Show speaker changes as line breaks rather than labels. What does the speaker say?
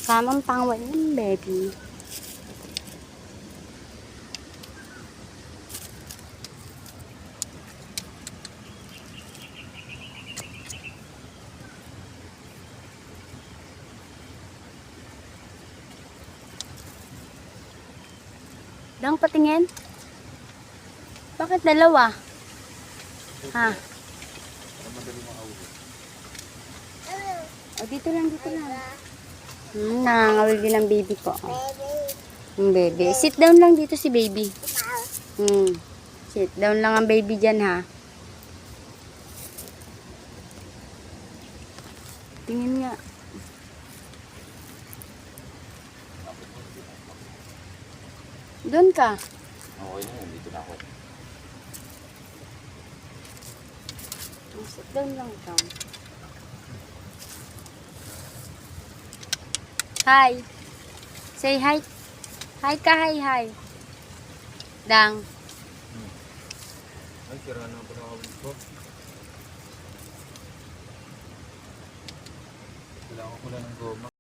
Kamang pangwan yun, baby. Dang patingin? Bakit dalawa? Ha? O, dito lang, dito lang. Nangangawil din ang baby ko. Yung baby. Sit down lang dito si baby. Sit down lang ang baby dyan, ha? Tingin nga. Doon ka.
Okay na yun, dito na ako.
Sit down lang ka. Hi. Say hi. Hi ka, hi. Dang.
Ay, sira na ang panakawin ko. Kailangan ko lang ng goma.